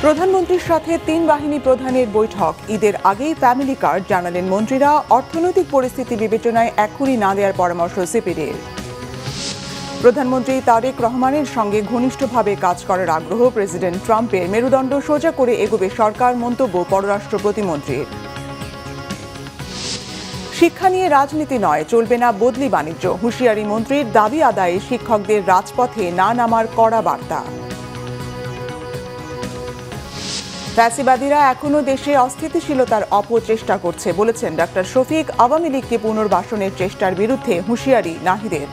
প্রধানমন্ত্রীর সাথে ৩ বাহিনী প্রধানের বৈঠক। ঈদের আগেই ফ্যামিলি কার্ড জানালেন মন্ত্রীরা। অর্থনৈতিক পরিস্থিতি বিবেচনায় এখনই না দেওয়ার পরামর্শ সিপিডির। প্রধানমন্ত্রী তারেক রহমানের সঙ্গে ঘনিষ্ঠভাবে কাজ করার আগ্রহ প্রেসিডেন্ট ট্রাম্পের। মেরুদণ্ড সোজা করে এগোবে সরকার, মন্তব্য পররাষ্ট্র প্রতিমন্ত্রীর। শিক্ষা নিয়ে রাজনীতি নয়, চলবে না বদলি বাণিজ্য। হুঁশিয়ারি মন্ত্রীর। দাবি আদায়ে শিক্ষকদের রাজপথে না নামার কড়া বার্তা। ফ্যাসিবাদীরা এখনো দেশে অস্থিতিশীলতার অপচেষ্টা করছে বলেছেন ডাক্তার শফিক। আওয়ামী লীগকে পুনর্বাসনের চেষ্টার বিরুদ্ধে হুঁশিয়ারি নাহিদের।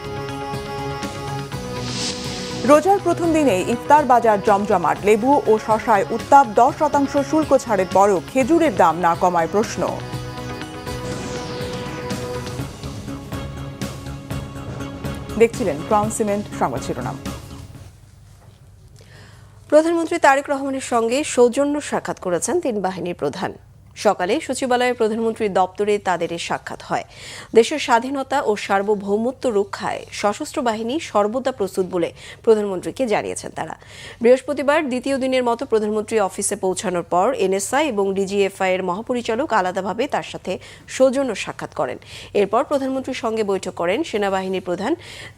রোজার প্রথম দিনে ইফতার বাজার জমজমাট। লেবু ও শসায় উত্তাপ। 10% শুল্ক ছাড়ের পরও খেজুরের দাম না কমায় প্রশ্ন। দেখছিলেন ক্রাউন সিমেন্ট সংবাদ শিরোনাম। প্রধানমন্ত্রী তারেক রহমানের সঙ্গে সৌজন্য সাক্ষাৎ করেছেন ৩ বাহিনীর প্রধান। সকালে সচিবালয়ে প্রধানমন্ত্রীর দপ্তরে তাদের সাক্ষাৎ হয়। দেশের স্বাধীনতা ও সার্বভৌমত্ব রক্ষায় সশস্ত্র বাহিনী সর্বদা প্রস্তুত বলে প্রধানমন্ত্রীকে জানিয়েছেন তারা। বৃহস্পতিবার দ্বিতীয় দিনের মতো প্রধানমন্ত্রী অফিসে পৌঁছানোর পর এনএসআই এবং ডিজিএফআই এর মহাপরিচালক আলাদাভাবে তার সাথে সৌজন্য সাক্ষাৎ করেন। এরপর প্রধানমন্ত্রীর সঙ্গে বৈঠক করেন সেনাবাহিনীর প্রধান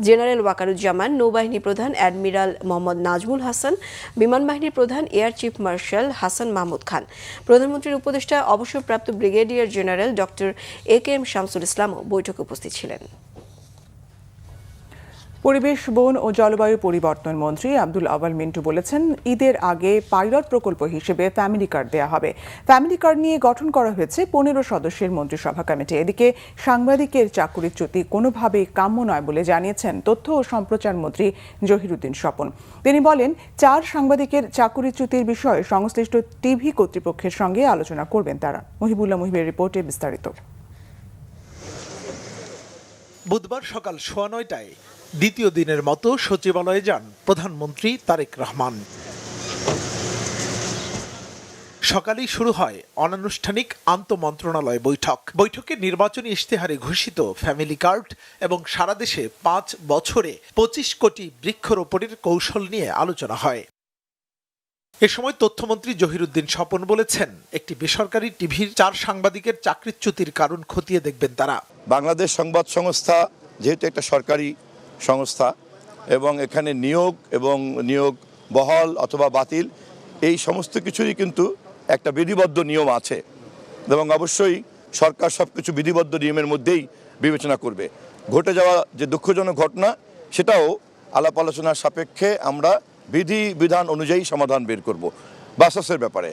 জেনারেল ওয়াকারুজ্জামান, নৌবাহিনী প্রধান অ্যাডমিরাল মোহাম্মদ নাজমুল হাসান, বিমান বাহিনীর প্রধান air chief marshal Hasan Mahmud Khan. প্রধানমন্ত্রীর উপদেষ্টা অবসরপ্রাপ্ত brigadier general doctor AKM. Shamsul ইসলামও বৈঠকে উপস্থিত ছিলেন। পরিবেশ, বন ও জলবায়ু পরিবর্তন মন্ত্রী আব্দুল আওয়াল মিন্টু বলেছেন, ঈদের আগে পাইলট প্রকল্প হিসেবে ফ্যামিলি কার্ড দেওয়া হবে। ফ্যামিলি কার্ড নিয়ে গঠন করা হয়েছে 15 সদস্যের মন্ত্রিসভা কমিটি। এদিকে সাংবাদিকের চাকরিচ্যুতি কোনোভাবেই কাম্য নয় বলে জানিয়েছেন তথ্য ও সম্প্রচার মন্ত্রী জহিরুদ্দিন স্বপন। তিনি বলেন, 4 সাংবাদিকের চাকরিচ্যুতির বিষয়ে সংশ্লিষ্ট টিভি কর্তৃপক্ষের সঙ্গে আলোচনা করবেন তারা। মুহিবুল্লাহ মুহিবের রিপোর্টে বিস্তারিত। বুধবার সকাল 9:15টায় দ্বিতীয় দিনের মতো সচিবালয়ে যান প্রধানমন্ত্রী তারেক রহমান। সকালেই শুরু হয় অনানুষ্ঠানিক আন্তঃমন্ত্রণালয় বৈঠকে নির্বাচনী ইশতেহারে ঘোষিত ফ্যামিলি কার্ড এবং সারা দেশে 5 বছরে 25 কোটি বৃক্ষরোপণের কৌশল নিয়ে আলোচনা হয়। এ সময় তথ্যমন্ত্রী জহিরুদ্দিন স্বপন বলেছেন, একটি বেসরকারি টিভির 4 সাংবাদিকের চাকরিচ্যুতির কারণ খতিয়ে দেখবেন তারা। বাংলাদেশ সংবাদ সংস্থা যেহেতু একটা সরকারি সংস্থা এবং এখানে নিয়োগ বহাল অথবা বাতিল এই সমস্ত কিছুরই কিন্তু একটা বিধিবদ্ধ নিয়ম আছে এবং অবশ্যই সরকার সবকিছু বিধিবদ্ধ নিয়মের মধ্যেই বিবেচনা করবে। ঘটে যাওয়া যে দুঃখজনক ঘটনা সেটাও আলাপ আলোচনার সাপেক্ষে আমরা বিধান অনুযায়ী সমাধান বের করব বাসাসের ব্যাপারে।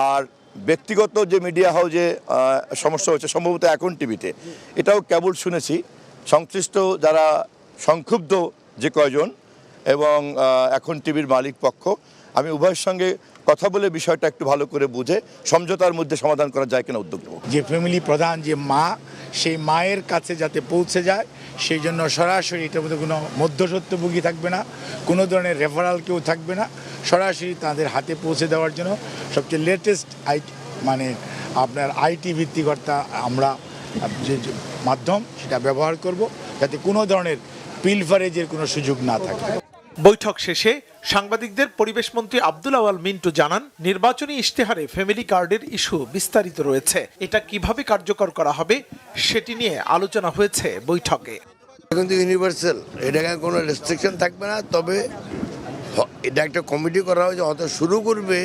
আর ব্যক্তিগত যে মিডিয়া হাউসে সমস্যা হচ্ছে সম্ভবত এখন টিভিতে, এটাও কেবল শুনেছি সংশ্লিষ্ট যারা সংক্ষুব্ধ যে কয়জন এবং এখন টিভির মালিক পক্ষ, আমি উভয়ের সঙ্গে কথা বলে বিষয়টা একটু ভালো করে বুঝে সমঝোতার মধ্যে সমাধান করা যায় কিনা উদ্যোগ নেব। যে ফ্যামিলি প্রধান যে মা, সেই মায়ের কাছে যাতে পৌঁছে যায় সেই জন্য সরাসরি এটার মধ্যে কোনো মধ্যস্বত্বভোগী থাকবে না, কোনো ধরনের রেফারাল কেউ থাকবে না, সরাসরি তাদের হাতে পৌঁছে দেওয়ার জন্য সবচেয়ে লেটেস্ট আপনার আইটি ভিত্তিকর্তা আমরা যে মাধ্যম সেটা ব্যবহার করব যাতে কোনো ধরনের পিলফারেজের কোনো সুযোগ না থাকে। বৈঠক শেষে সাংবাদিকদের পরিবেশমন্ত্রী আব্দুল আওয়াল মিন্টু জানান, নির্বাচনী ইশতেহারে ফ্যামিলি কার্ডের ইস্যু বিস্তারিত রয়েছে। এটা কিভাবে কার্যকর করা হবে সেটি নিয়ে আলোচনা হয়েছে বৈঠকে। এখন তো ইউনিভার্সাল, এটাকে কোনো রেস্ট্রিকশন থাকবে না, তবে এটা একটা কমিটি করা হয়েছে, হয়তো শুরু করবে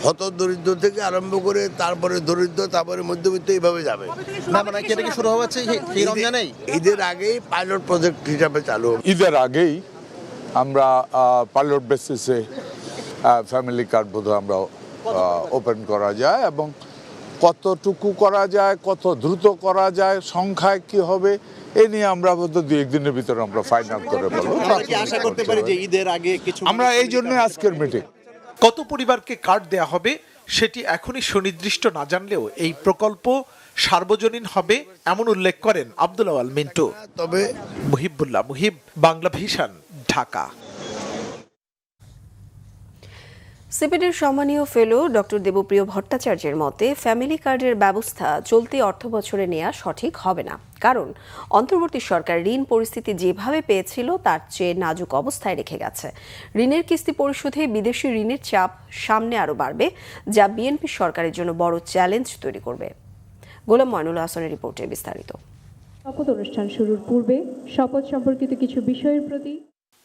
হত দরিদ্র থেকে আরম্ভ করে তারপরে দরিদ্র, তারপরে মধ্যবিত্ত, এইভাবে যাবে। না মানে এটা কি শুরু হচ্ছে এই রমজানেই? ঈদের আগেই পাইলট প্রজেক্ট হিসাবে চালু। ঈদের আগেই আমরা পাইলট বেসিসে ফ্যামিলি কার্ড বোধহয় আমরা ওপেন করা যায় এবং কতটুকু করা যায়, কত দ্রুত করা যায়, সংখ্যায় কি হবে এ নিয়ে আমরা বোধহয় 2-1 দিনের ভিতরে আমরা ফাইনাল করে বলবো। আশা করতে পারি যে ঈদের আগে কিছু, আমরা এই জন্য আজকের মিটিং। কত পরিবারকে কার্ড দেয়া হবে সেটি এখনই সুনির্দিষ্ট না জানলেও এই প্রকল্প সার্বজনীন হবে এমন উল্লেখ করেন আব্দুল আওয়াল মিন্টু। তবে মুহিবুল্লাহ মুহিব, বাংলা ভিশন, ঢাকা। সিপিডির সম্মানীয় ফেলো ডক্টর দেবপ্রিয় ভট্টাচার্যের মতে ফ্যামিলি কার্ডের ব্যবস্থা চলতি অর্থবছরে নেওয়া সঠিক হবে না, কারণ অন্তর্বর্তী সরকার ঋণ পরিস্থিতি যেভাবে পেয়েছিল তার চেয়ে নাজুক অবস্থায় রেখে গেছে। ঋণের কিস্তি পরিশোধে বিদেশি ঋণের চাপ সামনে আরও বাড়বে, যা বিএনপি সরকারের জন্য বড় চ্যালেঞ্জ তৈরি করবে। গোলাম ময়নুল হাসানের রিপোর্টে বিস্তারিত। শপথ অনুষ্ঠান শুরুর পূর্বে শপথ সম্পর্কিত কিছু বিষয়ের প্রতি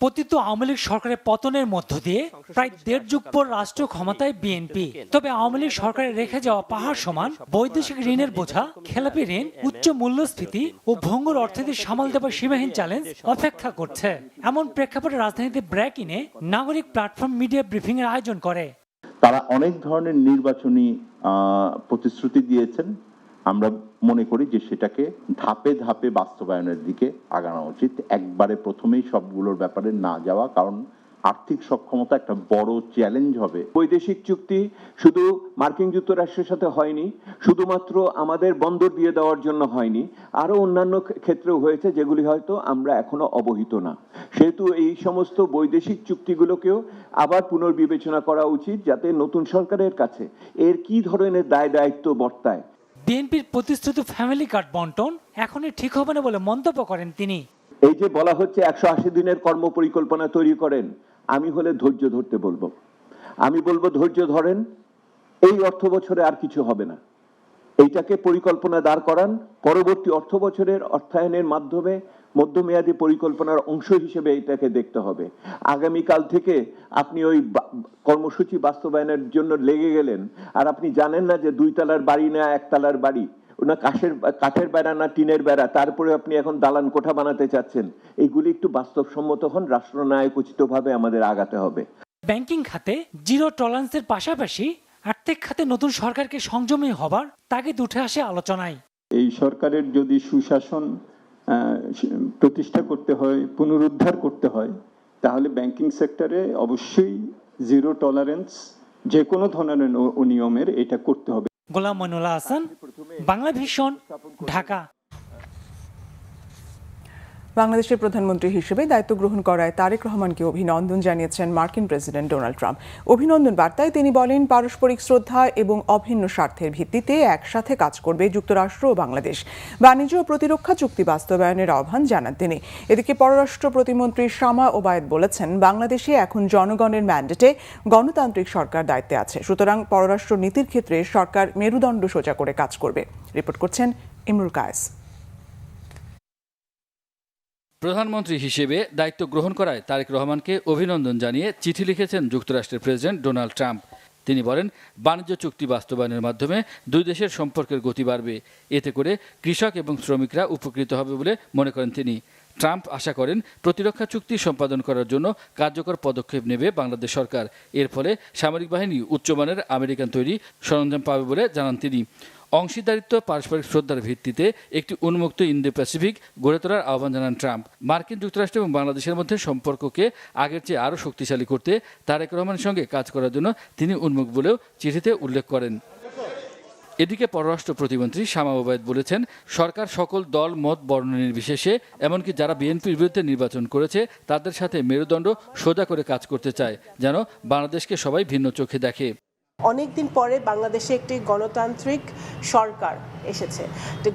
পতিত আওয়ামী লীগ সরকারের পতনের মধ্য দিয়ে প্রায় 1.5 যুগ পর রাষ্ট্র ক্ষমতায় বিএনপি। তবে আওয়ামী লীগ সরকারের রেখে যাওয়া পাহাড় সমান বৈদেশিক ঋণের বোঝা, খেলাপি ঋণ, উচ্চ মূল্যস্ফীতি ও ভঙ্গুর অর্থনীতি সামাল দেওয়ার সীমাহীন চ্যালেঞ্জ অপেক্ষা করছে। এমন প্রেক্ষাপটে রাজধানীতে ব্র্যাক ইনে নাগরিক প্ল্যাটফর্ম মিডিয়া ব্রিফিং এর আয়োজন করে। তারা অনেক ধরনের নির্বাচনী প্রতিশ্রুতি দিয়েছেন। আমরা মনে করি যে সেটাকে ধাপে ধাপে বাস্তবায়নের দিকে আগানো উচিত, একবারে প্রথমেই সবগুলোর ব্যাপারে না যাওয়া, কারণ আর্থিক সক্ষমতা একটা বড় চ্যালেঞ্জ হবে। বৈদেশিক চুক্তি শুধু মার্কিন যুক্তরাষ্ট্রের সাথে হয়নি, শুধুমাত্র আমাদের বন্দর দিয়ে দেওয়ার জন্য হয়নি, আরো অন্যান্য ক্ষেত্রেও হয়েছে যেগুলি হয়তো আমরা এখনো অবহিত না। সেহেতু এই সমস্ত বৈদেশিক চুক্তিগুলোকেও আবার পুনর্বিবেচনা করা উচিত, যাতে নতুন সরকারের কাছে এর কি ধরনের দায় দায়িত্ব বর্তায়। বিএনপির প্রতিশ্রুত ফ্যামিলি কার্ড বন্টন এখনই ঠিক হবে না বলে মন্তব্য করেন তিনি। এই যে বলা হচ্ছে 180 দিনের কর্ম পরিকল্পনা তৈরি করেন, আমি হলে ধৈর্য ধরতে বলবো। আমি বলবো ধৈর্য ধরেন, এই অর্থ বছরে আর কিছু হবে না। এইটাকে পরিকল্পনা দাঁড় করান, পরবর্তী অর্থ বছরের অর্থায়নের মাধ্যমে মধ্যমেয়াদী পরিকল্পনার অংশ হিসেবে এটাকে দেখতে হবে। আগামীকাল থেকে আপনি ওই কর্মসূচি বাস্তবায়নের জন্য লেগে গেলেন, আর আপনি জানেন না যে 2 তলার বাড়ি না 1 তলার বাড়ি, না কাঠের বেড়া না টিনের বেড়া, তারপরে আপনি এখন দালান কোঠা বানাতে চাচ্ছেন। এইগুলি একটু বাস্তবসম্মত হন, রাষ্ট্রনায়ক উচিতভাবে আমাদের আগাতে হবে। ব্যাংকিং খাতে জিরো টলারেন্সের পাশাপাশি আর্থিক খাতে নতুন সরকারকে সংযমী হবার তাগিদ উঠে আসে আলোচনায়। এই সরকারের যদি সুশাসন প্রতিষ্ঠা করতে হয়, পুনরুদ্ধার করতে হয়, তাহলে ব্যাংকিং সেক্টরে অবশ্যই জিরো টলারেন্স যে কোনো ধরনের অনিয়মের এটা করতে হবে। গোলাম মইনুল হাসান, বাংলা ভিশন, ঢাকা। বাংলাদেশের প্রধানমন্ত্রী হিসেবে দায়িত্ব গ্রহণ করায় তারেক রহমানকে অভিনন্দন জানিয়েছেন মার্কিন প্রেসিডেন্ট ডোনাল্ড ট্রাম্প। অভিনন্দন বার্তায় তিনি বলেন, পারস্পরিক শ্রদ্ধা এবং অভিন্ন স্বার্থের ভিত্তিতে একসাথে কাজ করবে যুক্তরাষ্ট্র ও বাংলাদেশ। বাণিজ্য ও প্রতিরক্ষা চুক্তি বাস্তবায়নের আহ্বান জানান তিনি। এদিকে পররাষ্ট্র প্রতিমন্ত্রী শামা ওবায়েদ বলেছেন, বাংলাদেশে এখন জনগণের ম্যান্ডেটে গণতান্ত্রিক সরকার দায়িত্বে আছে, সুতরাং পররাষ্ট্র নীতির ক্ষেত্রে সরকার মেরুদণ্ড সোজা করে কাজ করবে। রিপোর্ট করছেন ইমরুল কায়েস। প্রধানমন্ত্রী হিসেবে দায়িত্ব গ্রহণ করায় তারেক রহমানকে অভিনন্দন জানিয়ে চিঠি লিখেছেন যুক্তরাষ্ট্রের প্রেসিডেন্ট ডোনাল্ড ট্রাম্প। তিনি বলেন, বাণিজ্য চুক্তি বাস্তবায়নের মাধ্যমে দুই দেশের সম্পর্কের গতি বাড়বে, এতে করে কৃষক এবং শ্রমিকরা উপকৃত হবে বলে মনে করেন তিনি। ট্রাম্প আশা করেন প্রতিরক্ষা চুক্তি সম্পাদন করার জন্য কার্যকর পদক্ষেপ নেবে বাংলাদেশ সরকার। এর ফলে সামরিক বাহিনী উচ্চমানের আমেরিকান তৈরি সরঞ্জাম পাবে বলে জানান তিনি। অংশীদারিত্ব, পারস্পরিক শ্রদ্ধার ভিত্তিতে একটি উন্মুক্ত ইন্দো প্যাসিফিক গড়ে তোলার আহ্বান জানান ট্রাম্প। মার্কিন যুক্তরাষ্ট্র এবং বাংলাদেশের মধ্যে সম্পর্ককে আগের চেয়ে আরও শক্তিশালী করতে তারেক রহমানের সঙ্গে কাজ করার জন্য তিনি উন্মুখ বলেও চিঠিতে উল্লেখ করেন। এদিকে পররাষ্ট্র প্রতিমন্ত্রী শামা ওবায়েদ বলেছেন, সরকার সকল দল মত বর্ণ নির্বিশেষে, এমনকি যারা বিএনপির বিরুদ্ধে নির্বাচন করেছে তাদের সাথে মেরুদণ্ড সোজা করে কাজ করতে চায়, যেন বাংলাদেশকে সবাই ভিন্ন চোখে দেখে। অনেকদিন পরে বাংলাদেশে একটি গণতান্ত্রিক সরকার এসেছে।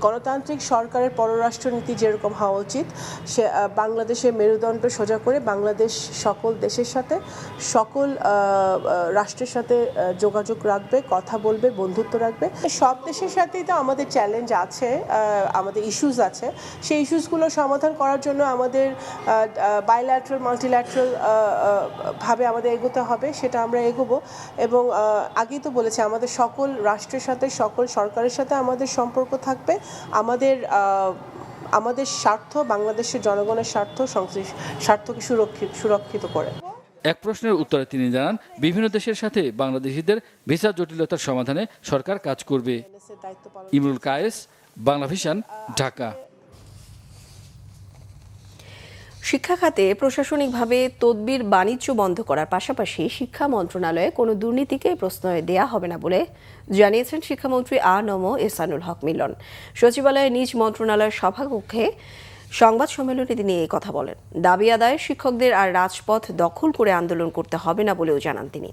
গণতান্ত্রিক সরকারের পররাষ্ট্রনীতি যেরকম হওয়া উচিত, সে বাংলাদেশের মেরুদণ্ড সোজা করে বাংলাদেশ সকল দেশের সাথে, সকল রাষ্ট্রের সাথে যোগাযোগ রাখবে, কথা বলবে, বন্ধুত্ব রাখবে। সব দেশের সাথেই তো আমাদের চ্যালেঞ্জ আছে, আমাদের ইস্যুস আছে। সেই ইস্যুসগুলো সমাধান করার জন্য আমাদের বাইল্যাটারাল, মাল্টিল্যাটারাল ভাবে আমাদের এগোতে হবে, সেটা আমরা এগোবো। এবং আগেই তো বলেছি, আমাদের সকল রাষ্ট্রের সাথে, সকল সরকারের সাথে আমাদের সম্পর্ক থাকবে। আমাদের স্বার্থ, বাংলাদেশের জনগণের স্বার্থকে সুরক্ষিত করে। এক প্রশ্নের উত্তরে তিনি জানান, বিভিন্ন দেশের সাথে বাংলাদেশিদের ভিসা জটিলতার সমাধানে সরকার কাজ করবে। ইমরুল কায়েস, বাংলা ভিশন, ঢাকা। শিক্ষা খাতে প্রশাসনিকভাবে তদবির বাণিজ্য বন্ধ করার পাশাপাশি শিক্ষা মন্ত্রণালয়ে কোনো দুর্নীতিকে প্রশ্রয় দেয়া হবে না বলে জানিয়েছেন শিক্ষামন্ত্রী আ নম এহসানুল হক মিলন। সচিবালয়ে নিজ মন্ত্রণালয়ের সভাকক্ষে সংবাদ সম্মেলনে তিনি এই কথা বলেন। দাবি আদায়ে শিক্ষকদের আর রাজপথ দখল করে আন্দোলন করতে হবে না বলেও জানান তিনি।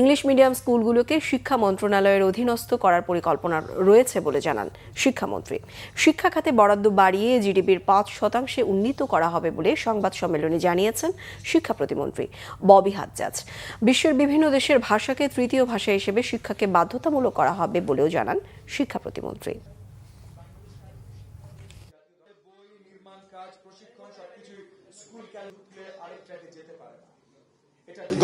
ইংলিশ মিডিয়াম স্কুলগুলোকে শিক্ষা মন্ত্রণালয়ের অধীনস্থ করার পরিকল্পনা রয়েছে বলে জানান শিক্ষামন্ত্রী। শিক্ষা খাতে বরাদ্দ বাড়িয়ে জিডিপির 5% উন্নীত করা হবে বলে সংবাদ সম্মেলনে জানিয়েছেন শিক্ষা প্রতিমন্ত্রী ববি হাজ্জাজ। বিশ্বের বিভিন্ন দেশের ভাষাকে তৃতীয় ভাষা হিসেবে শিক্ষাকে বাধ্যতামূলক করা হবে বলেও জানান শিক্ষা প্রতিমন্ত্রী।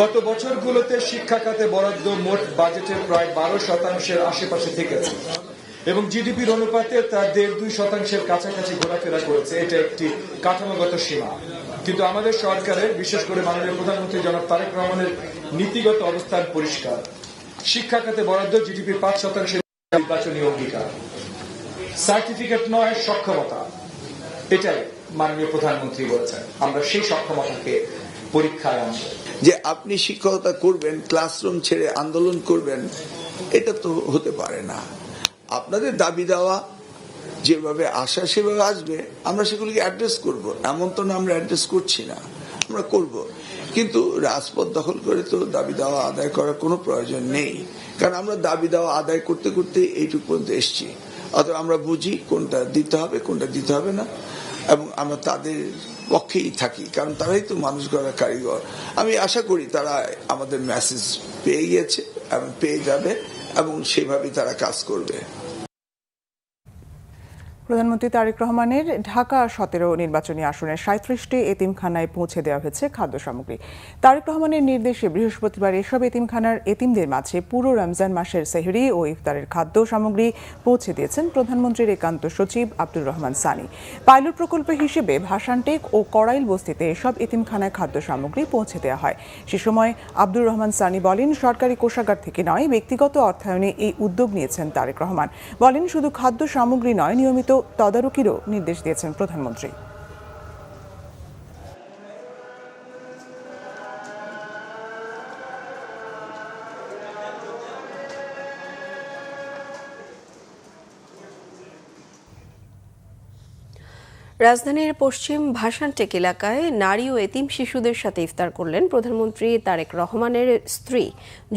গত বছরগুলোতে শিক্ষা খাতে বরাদ্দ মোট বাজেটের প্রায় 12% আশেপাশে থেকেছে এবং জিডিপির অনুপাতে তা 1.5-2% কাছাকাছি ঘোরাফেরা করেছে। এটা একটি কাঠামোগত সীমা, কিন্তু আমাদের সরকারের, বিশেষ করে মাননীয় প্রধানমন্ত্রী জনাব তারেক রহমানের নীতিগত অবস্থান পরিষ্কার। শিক্ষা খাতে বরাদ্দ জিডিপির 5% নির্বাচনী অঙ্গীকার, সার্টিফিকেট নয়, সক্ষমতা। এটাই মাননীয় প্রধানমন্ত্রী বলেছেন। আমরা সেই সক্ষমতাকে পরীক্ষায় আনব। যে আপনি শিক্ষকতা করবেন, ক্লাসরুম ছেড়ে আন্দোলন করবেন, এটা তো হতে পারে না। আপনাদের দাবি দেওয়া যেভাবে আসা সেভাবে আসবে, আমরা সেগুলিকে অ্যাড্রেস করব। এমন তো না আমরা অ্যাড্রেস করছি না, আমরা করব। কিন্তু রাজপথ দখল করে তো দাবি দেওয়া আদায় করার কোনো প্রয়োজন নেই, কারণ আমরা দাবি দেওয়া আদায় করতে করতে এইটুকু পর্যন্ত এসছি। অতএব আমরা বুঝি কোনটা দিতে হবে কোনটা দিতে হবে না, এবং আমরা তাদের পক্ষেই থাকি, কারণ তারাই তো মানুষ গড়ার কারিগর। আমি আশা করি তারা আমাদের মেসেজ পেয়ে গিয়েছে এবং পেয়ে যাবে, এবং সেভাবেই তারা কাজ করবে। প্রধানমন্ত্রী তারেক রহমানের ঢাকা 17 নির্বাচনী আসনের 37টি এতিমখানায় পৌঁছে দেওয়া হয়েছে খাদ্য সামগ্রী। তারেক রহমানের নির্দেশে বৃহস্পতিবার এসব এতিমখানার এতিমদের মাঝে পুরো রমজান মাসের সেহরি ও ইফতারের খাদ্য সামগ্রী পৌঁছে দিয়েছেন প্রধানমন্ত্রীর একান্ত সচিব আব্দুর রহমান সানি। পাইলট প্রকল্প হিসেবে ভাসানটেক ও কড়াইল বস্তিতে এসব এতিমখানায় খাদ্য সামগ্রী পৌঁছে দেওয়া হয়। সে সময় আব্দুর রহমান সানি বলেন, সরকারি কোষাগার থেকে নয়, ব্যক্তিগত অর্থায়নে এই উদ্যোগ নিয়েছেন তারেক রহমান। বলেন, শুধু খাদ্য সামগ্রী নয়, নিয়মিত তদারকিরও নির্দেশ দিয়েছেন প্রধানমন্ত্রী। রাজধানীর পশ্চিম ভাসানটেক এলাকায় নারী ও এতিম শিশুদের সাথে ইফতার করলেন প্রধানমন্ত্রী তারেক রহমানের স্ত্রী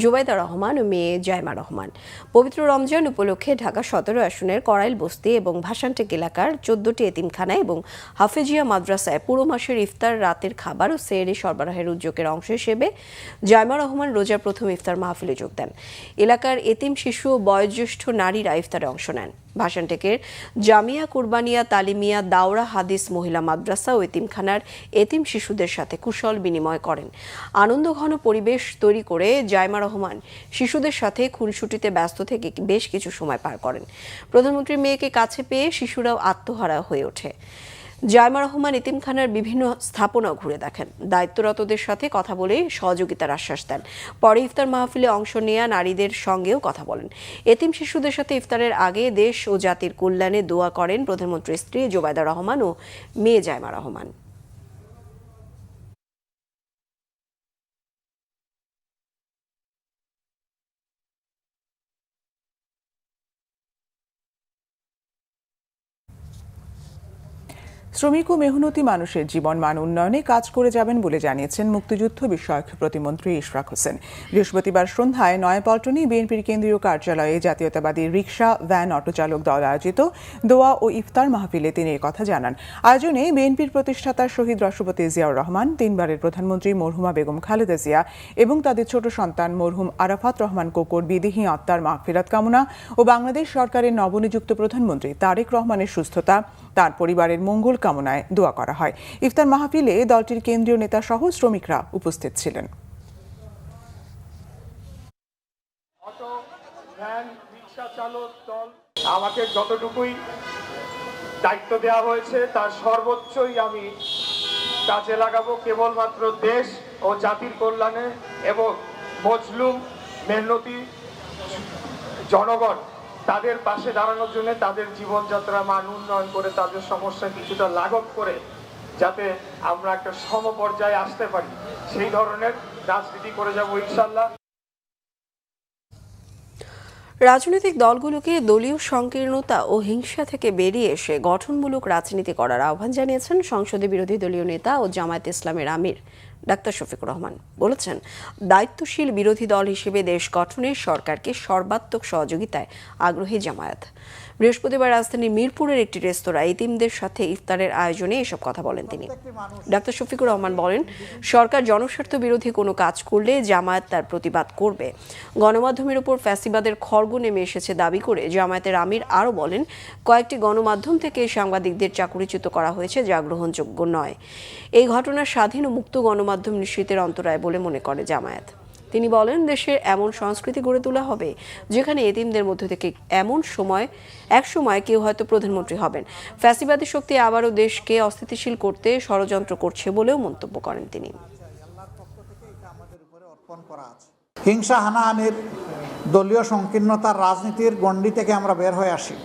জুবাইদা রহমান ও মেয়ে জাইমা রহমান। পবিত্র রমজান উপলক্ষে ঢাকা 17 আসনের কড়াইল বস্তি এবং ভাসানটেক এলাকার 14টি এতিমখানায় এবং হাফেজিয়া মাদ্রাসায় পুরো মাসের ইফতার, রাতের খাবার ও সেহরি সরবরাহের উদ্যোগের অংশ হিসেবে জাইমা রহমান রোজার প্রথম ইফতার মাহফিলে যোগ দেন। এলাকার এতিম শিশু ও বয়োজ্যেষ্ঠ নারীরা ইফতারে অংশ নেন। ভাসানটেকের জামিয়া কুরবানিয়া তালিমিয়া দাওরা হাদিস মহিলা মাদ্রাসা ও এতিমখানার এতিম শিশুদের সাথে কুশল বিনিময় করেন। আনন্দঘন পরিবেশ তৈরি করে জাইমা রহমান শিশুদের সাথে খুনসুটিতে ব্যস্ত থেকে বেশ কিছু সময় পার করেন। প্রধানমন্ত্রীর মেয়েকে কাছে পেয়ে শিশুরাও আত্মহারা হয়ে ওঠে। জাইমা রহমান এতিমখানার বিভিন্ন স্থাপনা ঘুরে দেখেন, দায়িত্বরতদের সাথে কথা বলে সহযোগিতার আশ্বাস দেন। পরে ইফতার মাহফিলে অংশ নেওয়া নারীদের সঙ্গেও কথা বলেন। এতিম শিশুদের সাথে ইফতারের আগে দেশ ও জাতির কল্যাণে দোয়া করেন প্রধানমন্ত্রীর স্ত্রী জুবাইদা রহমান ও মেয়ে জাইমা রহমান। শ্রমিক ও মেহনতি মানুষের জীবন মান উন্নয়নে কাজ করে যাবেন বলে জানিয়েছেন মুক্তিযুদ্ধ বিষয়ক প্রতিমন্ত্রী ইশরাক হোসেন। বৃহস্পতিবার সন্ধ্যায় নয়াপল্টনে বিএনপির কেন্দ্রীয় কার্যালয়ে জাতীয়তাবাদী রিকশা, ভ্যান, অটোচালক দল আয়োজিত দোয়া ও ইফতার মাহফিলে তিনি কথা জানান। আয়োজনে বিএনপির প্রতিষ্ঠাতা শহীদ রাষ্ট্রপতি জিয়াউর রহমান, 3 বারের প্রধানমন্ত্রী মরহুমা বেগম খালেদা জিয়া এবং তাদের ছোট সন্তান মরহুম আরাফাত রহমান কোকোর বিদেহী আত্মার মাগফিরাত কামনা ও বাংলাদেশ সরকারের নবনিযুক্ত প্রধানমন্ত্রী তারেক রহমানের সুস্থতা, তার পরিবারের মঙ্গল কামনায় দোয়া করা হয়। ইফতার মাহফিলে দলটির কেন্দ্রীয় নেতা সহ শ্রমিকরা উপস্থিত ছিলেন। আমাকে যতটুকুই দায়িত্ব দেওয়া হয়েছে তার সর্বোচ্চই আমি কাজে লাগাবো কেবলমাত্র দেশ ও জাতির কল্যাণে এবং মজলুম মেহনতি জনগণ তাদের পাশে দাঁড়ানোর জন্য, তাদের জীবনযাত্রা মান উন্নয়ন করে, তাদের সমস্যা কিছুটা লাঘব করে যাতে আমরা একটা সমপর্যায়ে আসতে পারি, সেই ধরনের রাজনীতি করে যাব ইনশাল্লাহ। রাজনৈতিক দলগুলোকে দলীয় সংকীর্ণতা ও হিংসা থেকে বেরিয়ে এসে গঠনমূলক রাজনীতি করার আহ্বান জানিয়েছেন সংসদে বিরোধী দলীয় নেতা ও জামায়াতে ইসলামের আমির ডাক্তার শফিকুর রহমান। বলেছেন, দায়িত্বশীল বিরোধী দল হিসেবে দেশ গঠনে সরকারকে সর্বাত্মক সহযোগিতায় আগ্রহী জামায়াত। বৃহস্পতিবার রাজধানীর মিরপুরের একটি রেস্তোরাঁ এতিমদের সাথে ইফতারের আয়োজনে এসব কথা বলেন তিনি। ডাক্তার শফিকুর রহমান বলেন, সরকার জনস্বার্থ বিরোধী কোনো কাজ করলে জামায়াত তার প্রতিবাদ করবে। গণমাধ্যমের উপর ফ্যাসিবাদের খড়গ নেমে এসেছে দাবি করে জামায়াতের আমির আরও বলেন, কয়েকটি গণমাধ্যম থেকে সাংবাদিকদের চাকরিচ্যুত করা হয়েছে, যা গ্রহণযোগ্য নয়। এই ঘটনা স্বাধীন ও মুক্ত গণমাধ্যম নিশ্চিতের অন্তরায় বলে মনে করে জামায়াত। তিনি বলেন, দেশের এমন সংস্কৃতি গড়ে তোলা হবে যেখানে এতিমদের মধ্য থেকে এক সময় কেউ হয়তো প্রধানমন্ত্রী হবেন। ফ্যাসিবাদী শক্তি আবারও দেশকে অস্থিতিশীল করতে ষড়যন্ত্র করছে বলেও মন্তব্য করেন তিনি। হিংসা হানাহানির দলীয় সংকীর্ণতার রাজনীতির গণ্ডি থেকে আমরা বের হয়ে আসি।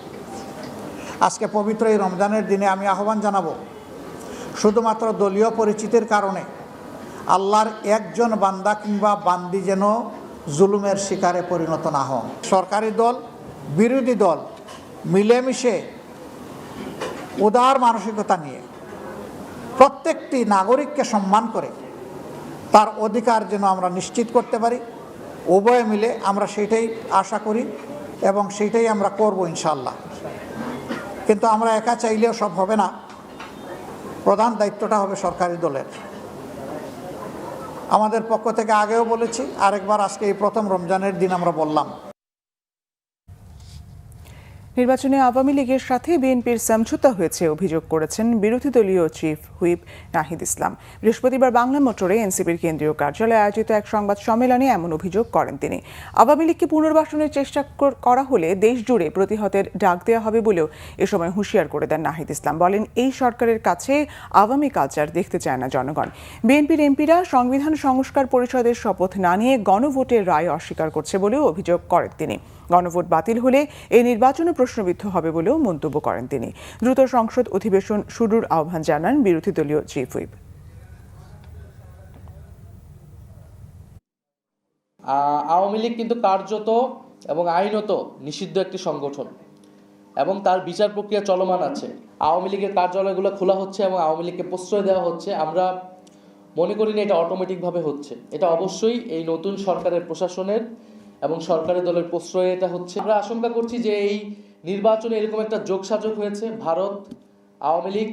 আজকে পবিত্র এই রমজানের দিনে আমি আহ্বান জানাবো, শুধুমাত্র দলীয় পরিচিতির কারণে আল্লাহর একজন বান্দা কিংবা বান্দি যেন জুলুমের শিকারে পরিণত না হন। সরকারি দল, বিরোধী দল মিলেমিশে উদার মানসিকতা নিয়ে প্রত্যেকটি নাগরিককে সম্মান করে তার অধিকার যেন আমরা নিশ্চিত করতে পারি, উভয়ে মিলে আমরা সেটাই আশা করি এবং সেটাই আমরা করব ইনশাআল্লাহ। কিন্তু আমরা একা চাইলেও সব হবে না, প্রধান দায়িত্বটা হবে সরকারি দলের। আমাদের পক্ষ থেকে আগেও বলেছি, আরেকবার আজকে এই প্রথম রমজানের দিন আমরা বললাম। নির্বাচনে আওয়ামী লীগের সাথে বিএনপির সমঝোতা হয়েছে অভিযোগ করেছেন বিরোধী দলীয় চিফ হুইপ নাহিদ ইসলাম। বৃহস্পতিবার বাংলা মোটরে এনসিপির কেন্দ্রীয় কার্যালয়ে আয়োজিত এক সংবাদ সম্মেলনে এমন অভিযোগ করেন তিনি। আওয়ামী লীগকে পুনর্বাসনের চেষ্টা করা হলে দেশ জুড়ে প্রতিহতের ডাক দেওয়া হবে বলেও এ সময় হুঁশিয়ার করে দেন নাহিদ ইসলাম। বলেন, এই সরকারের কাছে আওয়ামী কালচার দেখতে চায় না জনগণ। বিএনপির এমপিরা সংবিধান সংস্কার পরিষদের শপথ না নিয়ে গণভোটের রায় অস্বীকার করছে বলেও অভিযোগ করেন তিনি। গণভোট বাতিল হলে এই নির্বাচনও প্রশ্নবিদ্ধ হবে বলেও মন্তব্য করেন তিনি। দ্রুত সংসদ অধিবেশন শুরুর আহ্বান জানান বিরোধী দলীয় চিফ হুইপ। আওয়ামী লীগ কিন্তু কার্যত এবং আইনত নিষিদ্ধ একটি সংগঠন এবং তার বিচার প্রক্রিয়া চলমান আছে। আওয়ামী লীগের কার্যালয়গুলো খোলা হচ্ছে এবং আওয়ামী লীগকে প্রশ্রয় দেওয়া হচ্ছে। আমরা মনে করি না এটা অটোমেটিকভাবে হচ্ছে, এটা অবশ্যই এই নতুন সরকারের প্রশাসনের এবং সরকারি দলের প্রশ্রয়ে এটা হচ্ছে। আমরা আশঙ্কা করছি যে এই নির্বাচনে এরকম একটা যোগসাযোগ হয়েছে ভারত, আওয়ামী লীগ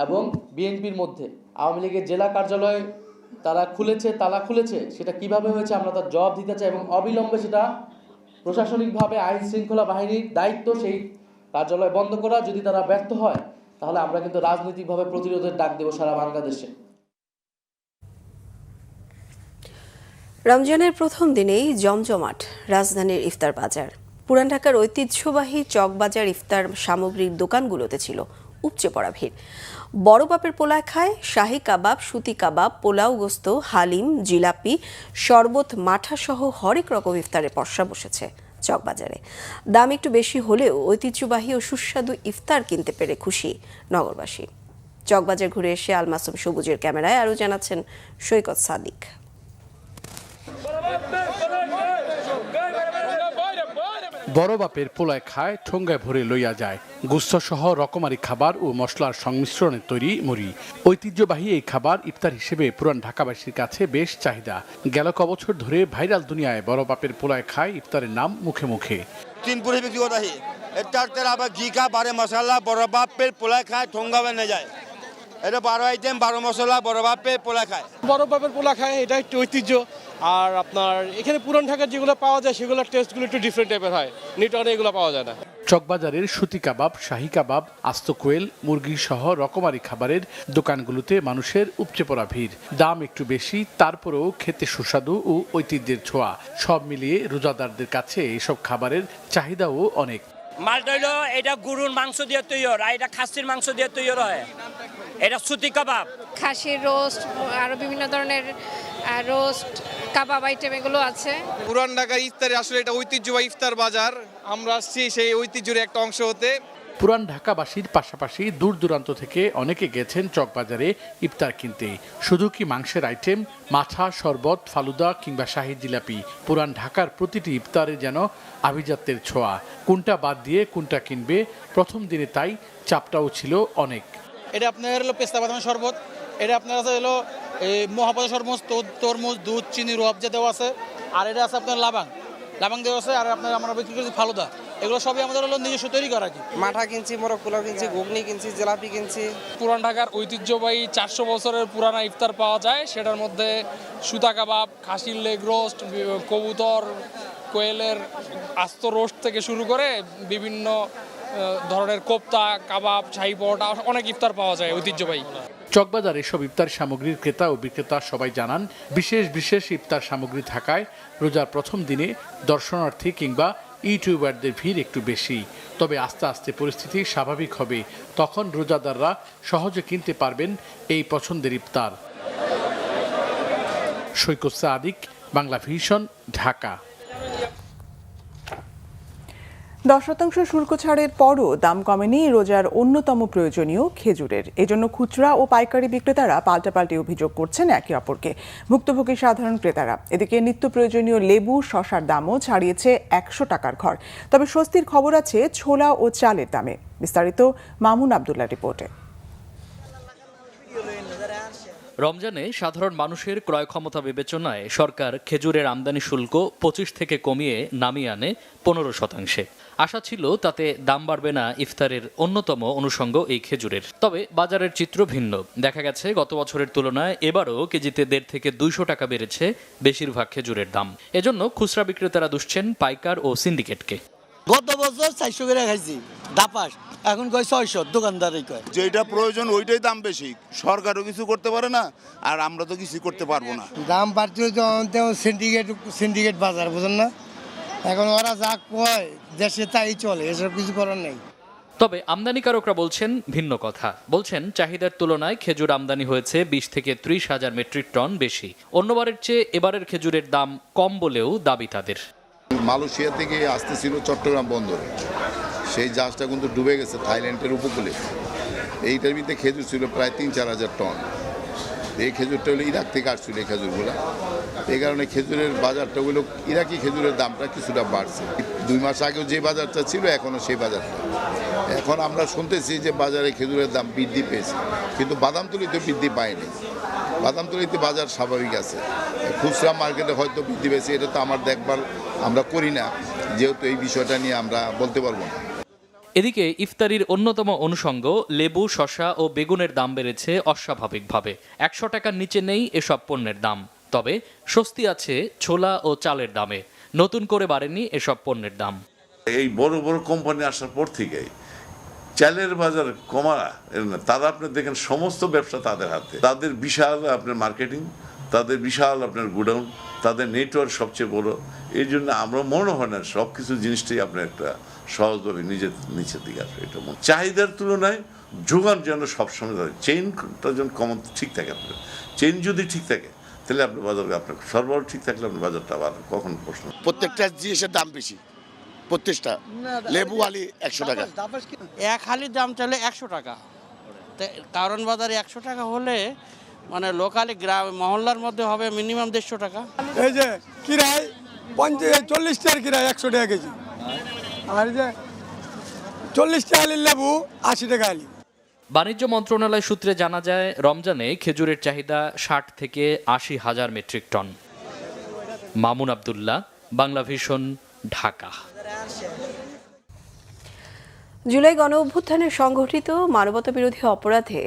এবং বিএনপির মধ্যে। আওয়ামী লীগের জেলা কার্যালয় তারা তালা খুলেছে, সেটা কিভাবে হয়েছে আমরা তার জবাব দিতে চাই এবং অবিলম্বে সেটা প্রশাসনিকভাবে আইন শৃঙ্খলা বাহিনীর দায়িত্ব সেই কার্যালয় বন্ধ করা। যদি তারা ব্যর্থ হয় তাহলে আমরা কিন্তু রাজনৈতিকভাবে প্রতিরোধের ডাক দেব সারা বাংলাদেশে। রমজানের প্রথম দিনেই জমজমাট রাজধানীর ইফতার বাজার। পুরান ঢাকার ঐতিহ্যবাহী চকবাজার ইফতার সামগ্রীর দোকানগুলোতে ছিল উপচে পড়া ভিড়। বড় বাপের পোলায় খায়, শাহী কাবাব, সুতি কাবাব, পোলাও গোস্ত, হালিম, জিলাপি, শরবত, মাঠা সহ হরেক রকম ইফতারের পসরা বসেছে চকবাজারে। দাম একটু বেশি হলেও ঐতিহ্যবাহী ও সুস্বাদু ইফতার কিনতে পেরে খুশি নগরবাসী। চকবাজার ঘুরে এসে আলমাসুম সবুজের ক্যামেরায় আরও জানাচ্ছেন সৈকত সাদিক। বড় বাপের পোলায় খায়, ঠোঙ্গায় ভরে লইয়া যায়। গুস্ত সহ রকমারি খাবার ও মশলার সংমিশ্রণে তৈরি মুড়ি। ঐতিহ্যবাহী এই খাবার ইফতার হিসেবে পুরান ঢাকাবাসীর কাছে বেশ চাহিদা। গেল কবছর ধরে ভাইরাল দুনিয়ায় বড় বাপের পোলায় খায় ইফতারের নাম মুখে মুখে। তিনপুরে বিক্রি করা হয়, এটার আবার ঘি খা, বারে মশলা, বড় বাপের পোলায় খায়, ঠোঙ্গা বেনে যায়। এটা 12 আইটেম, 12 মশলা, বড় বাপের পোলা খায়। বড় বাপের পোলা খায়, এটা একটু ঐতিহ্য। আর আপনার এখানে পুরান ঢাকার যেগুলো পাওয়া যায় সেগুলোর টেস্টগুলো একটু ডিফারেন্ট টাইপের হয়, নিউটনে এগুলো পাওয়া যায় না। চকবাজারের সুতি কাবাব, শাহী কাবাব, আস্ত কোয়েল, মুরগি সহ রকমারি খাবারের দোকানগুলোতে মানুষের উপচে পড়া ভিড়। দাম একটু বেশি, তারপরেও খেতে সুস্বাদু ও ঐতিহ্যের ছোঁয়া। সব মিলিয়ে রোজাদারদের কাছে এসব খাবারের চাহিদাও অনেক। মালটা হইলো এটা গরুর মাংস দিয়ে তৈরি হয়, আর এটা খাসির মাংস দিয়ে তৈরি হয়। এটা সুতি কাবাব, খাসির রোস্ট, আরো বিভিন্ন ধরনের রোস্ট কাবাব আইটেম এগুলো আছে। পুরান ঢাকার ইফতারে আসলে এটা ঐতিহ্যবাহী ইফতার বাজার। আমরা আসছি সেই ঐতিহ্যের একটা অংশ হতে। পুরান ঢাকাবাসীর পাশাপাশি দূর দূরান্ত থেকে অনেকে গেছেন চকবাজারে ইফতার কিনতে। শুধু কি মাংসের আইটেম, মাঠা, শরবত, ফালুদা কিংবা শাহী জিলাপি, পুরান ঢাকার প্রতিটি ইফতারে যেন আভিজাত্যের ছোঁয়া। কোনটা বাদ দিয়ে কোনটা কিনবে, প্রথম দিনে তাই চাপটাও ছিল অনেক। এটা আপনার হলো পেস্তা বাদামের শরবত, এটা আপনার আছে হলো মহাপদা শরবত, তরমুজ, দুধ, চিনি, রুয়াবজা দেওয়া আছে, আর এটা আছে আপনার লাবাং দেওয়া আছে, আর আপনার আমরা বিক্রি করছি ফালুদা। এগুলো সবই আমাদের হলো নিজস্ব তৈরি করা কি। মাঠা কিনছি, মোরগ পোলাও কিনছি, ঘুগনি কিনছি, জিলাপি কিনছি। পুরান ঢাকার ঐতিহ্যবাহী 400 বছরের পুরানা ইফতার পাওয়া যায়, সেটার মধ্যে সুতা কাবাব, খাসির লেগ রোস্ট, কবুতর, কোয়েলের আস্ত রোস্ট থেকে শুরু করে বিভিন্ন ধরনের কোপ্তা, কাবাব, শাহী পরোটা, অনেক ইফতার পাওয়া যায় ঐতিহ্যবাহী। চকবাজার এসব ইফতার সামগ্রীর ক্রেতা ও বিক্রেতা সবাই জানান, বিশেষ ইফতার সামগ্রী থাকায় রোজার প্রথম দিনে দর্শনার্থী কিংবা ইউটিউবারদের ভিড় একটু বেশি। তবে আস্তে আস্তে পরিস্থিতি স্বাভাবিক হবে, তখন রোজাদাররা সহজে কিনতে পারবেন এই পছন্দের ইফতার। সৈকত সাদিক, বাংলা ভিশন, ঢাকা। 10% শুল্ক ছাড়ের পরও দাম কমেনি রোজার অন্যতম প্রয়োজনীয় খেজুরের। এজন্য খুচরা ও পাইকারি বিক্রেতারা পাল্টাপাল্টি অভিযোগ করছেন একে অপরকে, ভুক্তভোগী সাধারণ ক্রেতারা। এদিকে নিত্য প্রয়োজনীয় লেবু, শসার দামও ছাড়িয়েছে 100 টাকার ঘর। তবে স্বস্তির খবর আছে ছোলা ও চালের দামে। বিস্তারিত মামুন আব্দুল্লাহ রিপোর্টে। রমজানে সাধারণ মানুষের ক্রয় ক্ষমতা বিবেচনায় সরকার খেজুরের আমদানি শুল্ক 25 থেকে কমিয়ে নামিয়ে আনে 15%। আশা ছিল তাতে দাম বাড়বে না ইফতারের অন্যতম অনুষঙ্গ এই খেজুরের। তবে বাজারের চিত্র ভিন্ন। দেখা গেছে গত বছরের তুলনায় এবারও কেজিতে 150 থেকে 200 টাকা বেড়েছে বেশিরভাগ খেজুরের দাম। এজন্য খুচরা বিক্রেতারা দুষছেন পাইকার ও সিন্ডিকেটকে। গত বছর 400 করে খাইছি দাপাস, এখন কয় 600, দোকানদারই কয়। যেটা প্রয়োজন ওইটাই দাম বেশি, সরকারও কিছু করতে পারে না, আর আমরা তো কিছু করতে পারবো না। দাম বাড়তে সিন্ডিকেট বাজার, বুঝেন না? এখন ওরা যা কয় দেশে তাই চলে, এসব কিছু করার নেই। তবে আমদানিকারকরা বলছেন ভিন্ন কথা। বলছেন চাহিদার তুলনায় খেজুর আমদানি হয়েছে 20 থেকে 30 হাজার মেট্রিক টন বেশি। অন্যবারের চেয়ে এবারের খেজুরের দাম কম বলেও দাবি তাদের। মালয়েশিয়া থেকে আসতেছিল চট্টগ্রাম বন্দরে, সেই জাহাজটা কিন্তু ডুবে গেছে থাইল্যান্ডের উপকূলে। এইটার ভিতরে খেজুর ছিল প্রায় 3-4 হাজার টন। এই খেজুরটা হলো ইরাক থেকে আসছিল এই খেজুরগুলো। এই কারণে খেজুরের বাজারটা হলো, ইরাকি খেজুরের দামটা কিছুটা বাড়ছে। 2 মাস আগেও যে বাজারটা ছিল এখনও সেই বাজারটা। এখন আমরা শুনতেছি যে বাজারে খেজুরের দাম বৃদ্ধি পেয়েছে, কিন্তু বাদামতলিতে বৃদ্ধি পায়নি। বাদামতলিতে বাজার স্বাভাবিক আছে, খুচরা মার্কেটে হয়তো বৃদ্ধি পেয়েছে। এটা তো আমার দেখভাল আমরা করি না, যেহেতু এই বিষয়টা নিয়ে আমরা বলতে পারবো না। এদিকে ইফতারির অন্যতম অনুষঙ্গ লেবু, শসা ও বেগুনের দাম বেড়েছে অস্বাভাবিকভাবে। 100 টাকার নিচে নেই এসব পণ্যের দাম। তবে স্বস্তি আছে ছোলা ও চালের দামে। নতুন করে বাড়েনি এসব পণ্যের দাম। এই বড় বড় কোম্পানি আসার পর থেকেই চালের বাজার কমা, তারা আপনি দেখেন সমস্ত ব্যবসা তাদের হাতে। তাদের বিশাল আপনার মার্কেটিং, তাদের বিশাল আপনার গোডাউন, তাদের নেটওয়ার্ক সবচেয়ে বড়। এই জন্য আমরা মনে হয় না সব কিছু জিনিসটাই আপনার একটা সহজভাবে নিচের দিকে আসবে। এটা চাহিদার তুলনায় যোগান যেন সবসময় থাকে, চেইনটা যেন কমন ঠিক থাকে। আপনার চেইন যদি ঠিক থাকে তাহলে আপনার বাজার, আপনার সরবরাহ ঠিক থাকলে আপনার বাজারটা আবার কখন প্রশ্ন। প্রত্যেকটা জিনিসের দাম বেশি, প্রত্যেকটা। লেবু আলি 100 টাকা, এক হালির দাম চলে 100 টাকা। কারণ বাজারে 100 টাকা হলে মানে লোকালি গ্রাম মহল্লার মধ্যে হবে মিনিমাম 150 টাকা। এই যে কিরায় 40 টাকার কিরায় 100 টাকা কেজি, আর যে 40 টাকা আলির লেবু 80 টাকা আলি। বাণিজ্য মন্ত্রণালয় সূত্রে জানা যায়, রমজানে খেজুরের চাহিদা 60 থেকে 80 হাজার মেট্রিক টন। মামুন আব্দুল্লাহ, বাংলা ভিশন, ঢাকা। জুলাই গণ অভ্যুত্থানে সংঘটিত মানবতাবিরোধী অপরাধে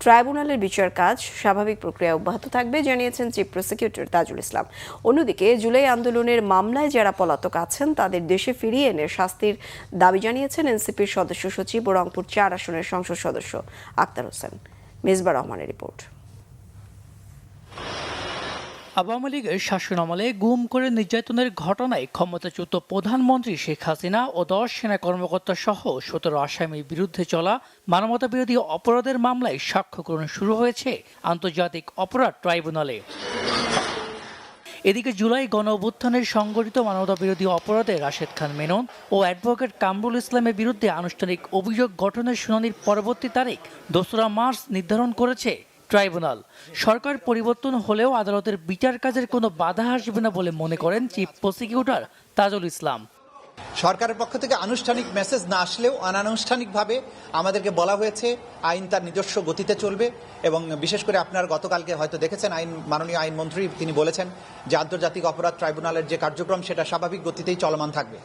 ট্রাইব্যুনালের বিচার কাজ স্বাভাবিক প্রক্রিয়া অব্যাহত থাকবে জানিয়েছেন চিফ প্রসিকিউটর তাজুল ইসলাম। অন্যদিকে জুলাই আন্দোলনের মামলায় যারা পলাতক আছেন তাদের দেশে ফিরিয়ে এনে শাস্তির দাবি জানিয়েছেন এনসিপির সদস্য সচিব ও রংপুর 4 আসনের সংসদ সদস্য আক্তার হোসেন। মেজবা রহমানের রিপোর্ট। আওয়ামী লীগের শাসনামলে গুম করে নির্যাতনের ঘটনায় ক্ষমতাচ্যুত প্রধানমন্ত্রী শেখ হাসিনা ও 10 সেনা কর্মকর্তা সহ 17 আসামির বিরুদ্ধে চলা মানবতাবিরোধী অপরাধের মামলায় সাক্ষ্য গ্রহণ শুরু হয়েছে আন্তর্জাতিক অপরাধ ট্রাইব্যুনালে। এদিকে জুলাই গণ অভ্যুত্থানের সংগঠিত মানবতাবিরোধী অপরাধে রাশেদ খান মেনন ও অ্যাডভোকেট কামরুল ইসলামের বিরুদ্ধে আনুষ্ঠানিক অভিযোগ গঠনের শুনানির পরবর্তী তারিখ 2 মার্চ নির্ধারণ করেছে ট্রাইব্যুনাল। সরকার পরিবর্তন হলেও আদালতের বিচার কাজের কোনো বাধা আসবে না বলে মনে করেন চিফ প্রসিকিউটর তাজুল ইসলাম। সরকারের পক্ষ থেকে আনুষ্ঠানিক মেসেজ না আসলেও অনানুষ্ঠানিকভাবে আমাদেরকে বলা হয়েছে আইন তার নিজস্ব গতিতে চলবে এবং বিশেষ করে আপনারা গতকালকে হয়তো দেখেছেন মাননীয় আইনমন্ত্রী তিনি বলেছেন যে আন্তর্জাতিক অপরাধ ট্রাইব্যুনালের যে কার্যক্রম সেটা স্বাভাবিক গতিতেই চলমান থাকবে।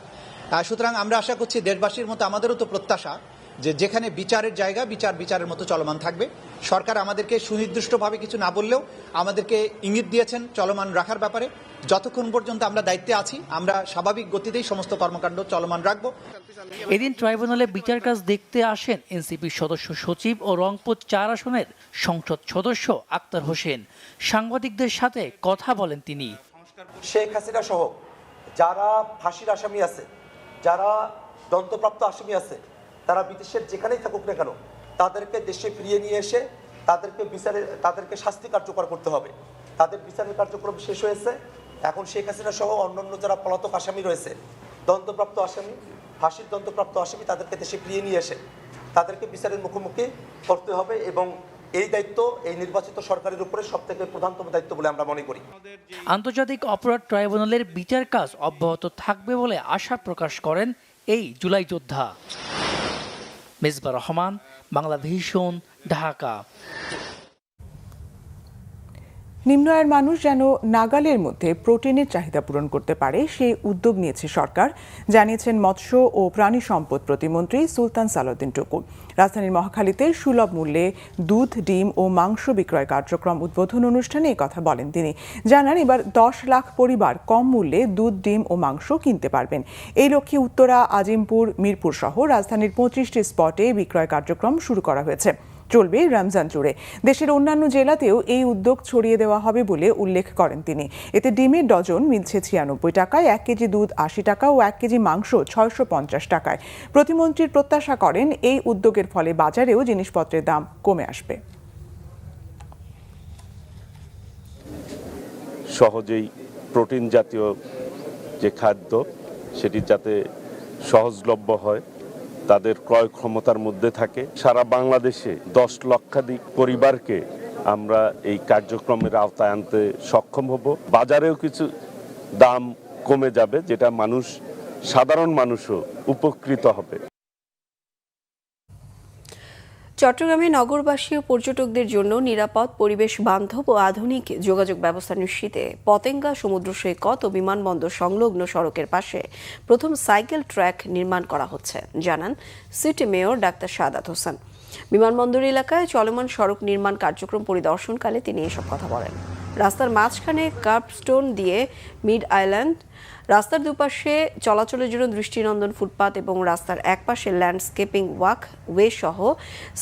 সুতরাং আমরা আশা করছি দেশবাসীর মতো আমাদেরও তো প্রত্যাশা যে যেখানে বিচারের জায়গা বিচারের মতো চলমান থাকবে। সরকার আমাদেরকে সুনির্দিষ্টভাবে কিছু না বললেও আমাদেরকে ইঙ্গিত দিয়েছেন চলমান রাখার ব্যাপারে। যতক্ষণ পর্যন্ত আমরা দায়িত্বে আছি আমরা স্বাভাবিক গতিতেই সমস্ত কর্মকাণ্ড চলমান রাখব। এদিন ট্রাইব্যুনালে বিচার কাজ দেখতে আসেন এনসিপির সদস্য সচিব ও রংপুর 4 আসনের সংসদ সদস্য আক্তার হোসেন। সাংবাদিকদের সাথে কথা বলেন তিনি। শেখ হাসিনা সহ যারা ফাঁসির আসামি আছে, যারা দণ্ডপ্রাপ্ত আসামি আছে, তারা বিদেশের যেখানেই থাকুক না কেন তাদেরকে দেশে ফিরিয়ে নিয়ে এসে তাদেরকে শাস্তি কার্যকর করতে হবে। তাদের বিচারের কার্যক্রম শেষ হয়েছে। এখন শেখ হাসিনা সহ অন্যান্য যারা পলাতক আসামি রয়েছে, দণ্ডপ্রাপ্ত আসামি, ফাঁসির দণ্ডপ্রাপ্ত আসামি, তাদেরকে দেশে ফিরিয়ে নিয়ে এসে তাদেরকে বিচারের মুখোমুখি করতে হবে এবং এই দায়িত্ব এই নির্বাচিত সরকারের উপরে সবথেকে প্রধানতম দায়িত্ব বলে আমরা মনে করি। আন্তর্জাতিক অপরাধ ট্রাইব্যুনালের বিচার কাজ অব্যাহত থাকবে বলে আশা প্রকাশ করেন এই জুলাই যোদ্ধা। মেজবা রহমান, বাংলাভিশন, ঢাকা। নিম্ন আয়ের মানুষ যেন নাগালের মধ্যে প্রোটিনের চাহিদা পূরণ করতে পারে সেই উদ্যোগ নিয়েছে সরকার, জানিয়েছেন মৎস্য ও প্রাণী সম্পদ প্রতিমন্ত্রী সুলতান সালাউদ্দিন টুকু। রাজধানীর মহাখালীতে সুলভ মূল্যে দুধ, ডিম ও মাংস বিক্রয় কার্যক্রম উদ্বোধন অনুষ্ঠানে কথা বলেন তিনি। জানান এবার 10 লাখ পরিবার কম মূল্যে দুধ, ডিম ও মাংস কিনতে পারবেন। এই লক্ষ্যে উত্তরা, আজিমপুর, মিরপুর সহ রাজধানীর 25টি স্পটে বিক্রয় কার্যক্রম শুরু করা হয়েছে। চলবে রমজান জুড়ে। দেশের অন্যান্য জেলাতেও এই উদ্যোগ ছড়িয়ে দেওয়া হবে বলে উল্লেখ করেন তিনি। এতে ডিমের ডজন মিলছে 96 টাকায়, 1 কেজি দুধ 80 টাকা ও 1 কেজি মাংস 650 টাকায়। প্রতিমন্ত্রীর প্রত্যাশা করেন এই উদ্যোগের ফলে বাজারেও জিনিসপত্রের দাম কমে আসবে। সহজেই প্রোটিন জাতীয় যে খাদ্য সেটি যাতে সহজলভ্য হয়, তাদের ক্রয় ক্ষমতার মধ্যে থাকে। সারা বাংলাদেশে 10 লক্ষাধিক পরিবারকে আমরা এই কার্যক্রমের আওতায় আনতে সক্ষম হব। বাজারেও কিছু দাম কমে যাবে, যেটা সাধারণ মানুষও উপকৃত হবে। চট্টগ্রামে নগরবাসী ও পর্যটকদের জন্য নিরাপদ, পরিবেশ বান্ধব ও আধুনিক যোগাযোগ ব্যবস্থা নিশ্চিতে পতেঙ্গা সমুদ্র সৈকত ও বিমানবন্দর সংলগ্ন সড়কের পাশে প্রথম সাইকেল ট্র্যাক নির্মাণ করা হচ্ছে, জানান city mayor doctor Sadat Hossain. বিমানবন্দর এলাকায় চলমান সড়ক নির্মাণ কার্যক্রম পরিদর্শনকালে তিনি এসব কথা বলেন। রাস্তার মাঝখানে কার্বস্টোন দিয়ে মিড আইল্যান্ড, রাস্তার দুপাশে চলাচলের জন্য দৃষ্টিনন্দন ফুটপাত এবং রাস্তার একপাশে ল্যান্ডস্কেপিং ওয়াক ওয়ে সহ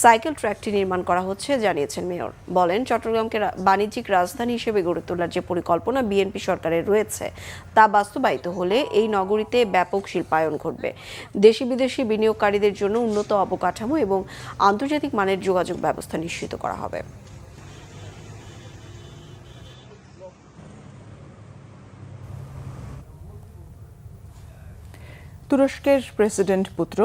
সাইকেল ট্র্যাকটি নির্মাণ করা হচ্ছে, জানিয়েছেন মেয়র। বলেন, চট্টগ্রামকে বাণিজ্যিক রাজধানী হিসেবে গড়ে তোলার যে পরিকল্পনা বিএনপি সরকারের রয়েছে তা বাস্তবায়িত হলে এই নগরীতে ব্যাপক শিল্পায়ন ঘটবে। দেশি বিদেশি বিনিয়োগকারীদের জন্য উন্নত অবকাঠামো এবং আন্তর্জাতিক মানের যোগাযোগ ব্যবস্থা নিশ্চিত করা হবে। তুরস্কের প্রেসিডেন্ট পুত্র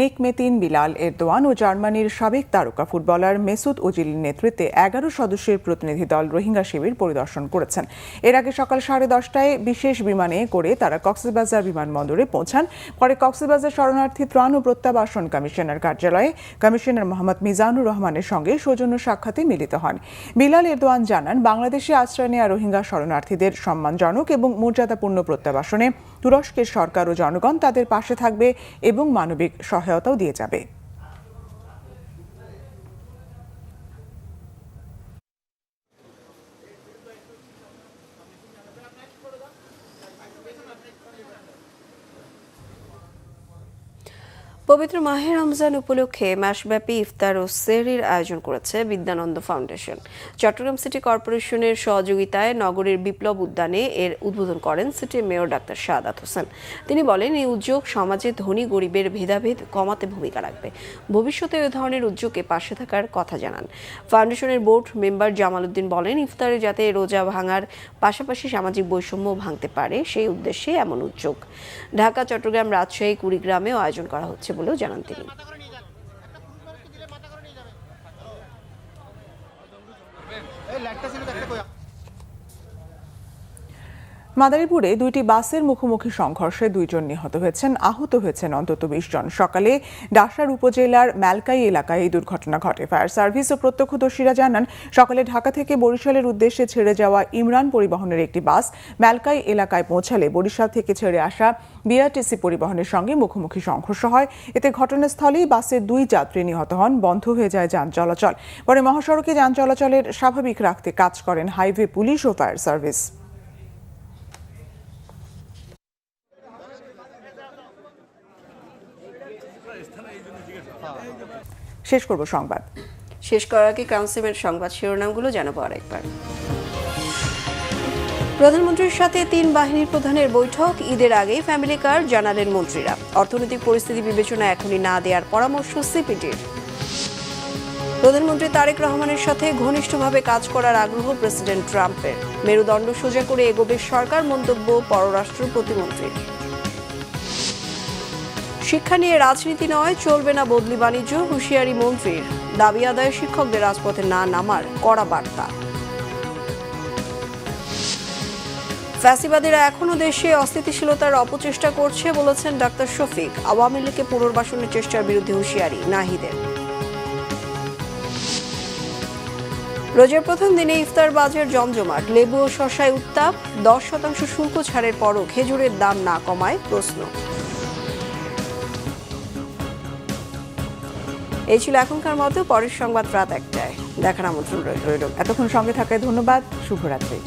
নেকমেতিন বিলাল এরদোয়ান ও জার্মানির সাবেক তারকা ফুটবলার মেসুত ওজিলের নেতৃত্বে 11 সদস্যের প্রতিনিধি দল রোহিঙ্গা শিবির পরিদর্শন করেছেন। এর আগে সকাল 10:30টায় বিশেষ বিমানে করে তারা কক্সবাজার বিমানবন্দরে পৌঁছান। পরে কক্সবাজার শরণার্থী ত্রাণ ও প্রত্যাবাসন কমিশনার কার্যালয়ে কমিশনার মোহাম্মদ মিজানুর রহমানের সঙ্গে সৌজন্য সাক্ষাতে মিলিত হন। বিলাল এরদোয়ান জানান, বাংলাদেশে আশ্রয় নেওয়া রোহিঙ্গা শরণার্থীদের সম্মানজনক এবং মর্যাদাপূর্ণ প্রত্যাবাসনে তুরস্কের সরকার ও জনগণ তাদের পাশে থাকবে এবং মানবিক সহায়তাও দিয়ে যাবে। পবিত্র মাহে রমজান উপলক্ষে মাসব্যাপী ইফতার ও সেহরির আয়োজন করেছে বিদ্যানন্দ ফাউন্ডেশন। চট্টগ্রাম সিটি কর্পোরেশনের সহযোগিতায় নগরের বিপ্লব উদ্যানে এর উদ্বোধন করেন city mayor doctor Shahadat Hossain. তিনি বলেন, এই উদ্যোগ সমাজে ধনী গরিবের ভেদাভেদ কমাতে ভূমিকা রাখবে। ভবিষ্যতে এ ধরনের উদ্যোগে পাশে থাকার কথা জানান। ফাউন্ডেশনের বোর্ড মেম্বার জামাল উদ্দিন বলেন, ইফতারে যাতে রোজা ভাঙার পাশাপাশি সামাজিক বৈষম্য ভাঙতে পারে সেই উদ্দেশ্যে এমন উদ্যোগ। ঢাকা, চট্টগ্রাম, রাজশাহী, কুড়িগ্রামেও আয়োজন করা হচ্ছে বলেও জানান তিনি। মাদারীপুরে দুইটি বাসের মুখোমুখি সংঘর্ষে 2 জন নিহত হয়েছেন, আহত হয়েছেন অন্তত 20 জন। সকালে ডাসার উপজেলার ম্যালকাই এলাকায় এই দুর্ঘটনা ঘটে। ফায়ার সার্ভিস ও প্রত্যক্ষদর্শীরা জানান, সকালে ঢাকা থেকে বরিশালের উদ্দেশ্যে ছেড়ে যাওয়া ইমরান পরিবহনের একটি বাস ম্যালকাই এলাকায় পৌঁছালে বরিশাল থেকে ছেড়ে আসা বিআরটিসি পরিবহনের সঙ্গে মুখোমুখি সংঘর্ষ হয়। এতে ঘটনাস্থলেই বাসের 2 যাত্রী নিহত হন, বন্ধ হয়ে যায় যান চলাচল। পরে মহাসড়কে যান চলাচলের স্বাভাবিক রাখতে কাজ করেন হাইওয়ে পুলিশ ও ফায়ার সার্ভিস। শেষ করব সংবাদ। শেষ করার আগে কাউন্সিলের সংবাদ শিরোনামগুলো জানাবো আরেকবার। প্রধানমন্ত্রীর সাথে 3 বাহিনীর প্রধানের বৈঠক, ঈদের আগেই ফ্যামিলি কার জানালেন মন্ত্রীরা। অর্থনৈতিক পরিস্থিতি বিবেচনা এখনই না দেওয়ার পরামর্শ সিপিডির। প্রধানমন্ত্রী তারেক রহমানের সাথে ঘনিষ্ঠভাবে কাজ করার আগ্রহ প্রেসিডেন্ট ট্রাম্পের। মেরুদণ্ড সোজা করে এগোবে সরকার, মন্তব্য পররাষ্ট্র প্রতিমন্ত্রীর। শিক্ষা নিয়ে রাজনীতি নয়, চলবে না বদলি বাণিজ্য, হুঁশিয়ারি মন্ত্রীর। দাবি আদায়ে শিক্ষকদের রাজপথে না নামার কড়া বার্তা। ফ্যাসিবাদীরা এখনো দেশে অস্থিতিশীলতার অপচেষ্টা করছে বলেছেন ডাক্তার শফিক। আওয়ামী লীগকে পুনর্বাসনের চেষ্টার বিরুদ্ধে হুঁশিয়ারি নাহিদের। রোজার প্রথম দিনে ইফতার বাজার জমজমাট, লেবু ও শসায় উত্তাপ। 10% শুল্ক ছাড়ের পরও খেজুরের দাম না কমায় প্রশ্ন। এই ছিল এখনকার মতো। পরের সংবাদ রাত 1টায় দেখার আমন্ত্রণ রইল। এতক্ষণ সঙ্গে থাকায় ধন্যবাদ। শুভরাত্রি।